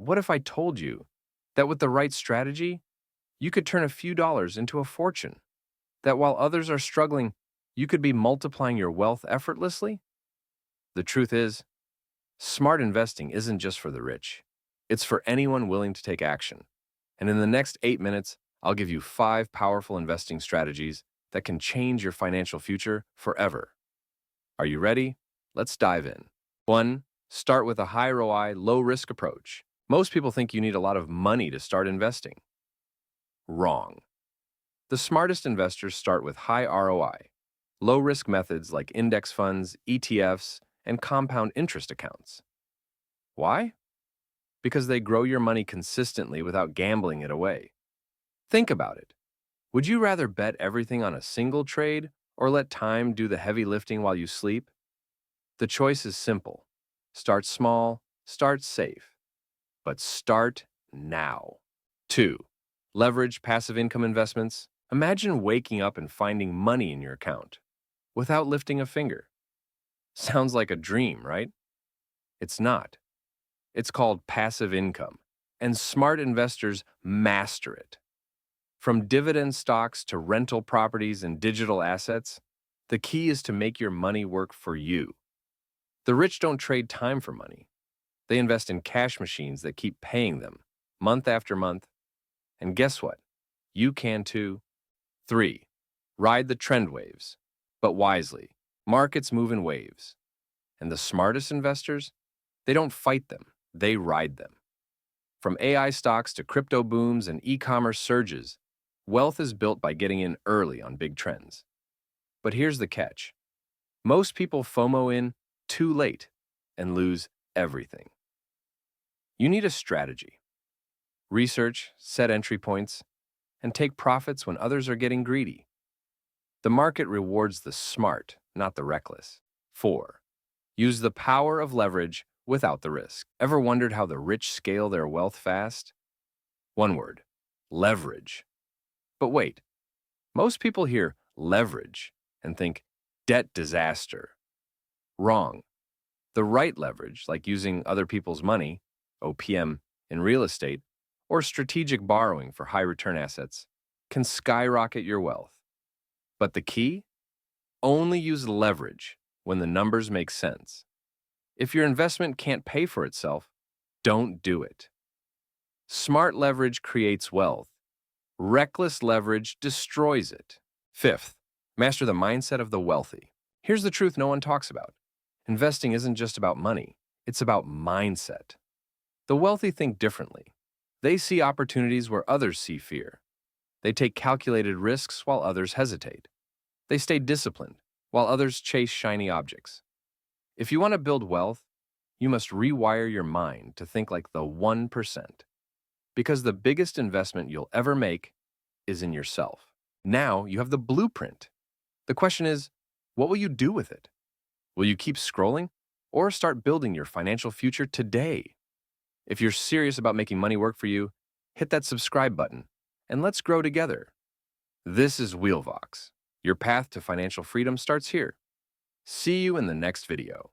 what if I told you that with the right strategy, you could turn a few dollars into a fortune? That while others are struggling, you could be multiplying your wealth effortlessly? The truth is, smart investing isn't just for the rich. It's for anyone willing to take action. And in the next 8 minutes, I'll give you 5 powerful investing strategies that can change your financial future forever. Are you ready? Let's dive in. 1. Start with a high ROI, low-risk approach. Most people think you need a lot of money to start investing. Wrong. The smartest investors start with high ROI, low-risk methods like index funds, ETFs, and compound interest accounts. Why? Because they grow your money consistently without gambling it away. Think about it. Would you rather bet everything on a single trade or let time do the heavy lifting while you sleep? The choice is simple. Start small, start safe, but start now. 2. Leverage passive income investments. Imagine waking up and finding money in your account without lifting a finger. Sounds like a dream, right? It's not. It's called passive income, and smart investors master it. From dividend stocks to rental properties and digital assets, the key is to make your money work for you. The rich don't trade time for money. They invest in cash machines that keep paying them month after month. And guess what? You can too. 3. Ride the trend waves, but wisely. Markets move in waves. And the smartest investors, they don't fight them, they ride them. From AI stocks to crypto booms and e-commerce surges, wealth is built by getting in early on big trends. But here's the catch. Most people FOMO in too late and lose everything. You need a strategy. Research, set entry points, and take profits when others are getting greedy. The market rewards the smart, not the reckless. 4. Use the power of leverage without the risk. Ever wondered how the rich scale their wealth fast? One word, leverage. But wait, most people hear leverage and think debt disaster. Wrong. The right leverage, like using other people's money, OPM, in real estate, or strategic borrowing for high-return assets, can skyrocket your wealth. But the key? Only use leverage when the numbers make sense. If your investment can't pay for itself, don't do it. Smart leverage creates wealth. Reckless leverage destroys it. 5th, master the mindset of the wealthy. Here's the truth no one talks about. Investing isn't just about money, it's about mindset. The wealthy think differently. They see opportunities where others see fear. They take calculated risks while others hesitate. They stay disciplined while others chase shiny objects. If you want to build wealth, you must rewire your mind to think like the 1%. Because the biggest investment you'll ever make is in yourself. Now you have the blueprint. The question is, what will you do with it? Will you keep scrolling or start building your financial future today? If you're serious about making money work for you, hit that subscribe button and let's grow together. This is WeALVOX. Your path to financial freedom starts here. See you in the next video.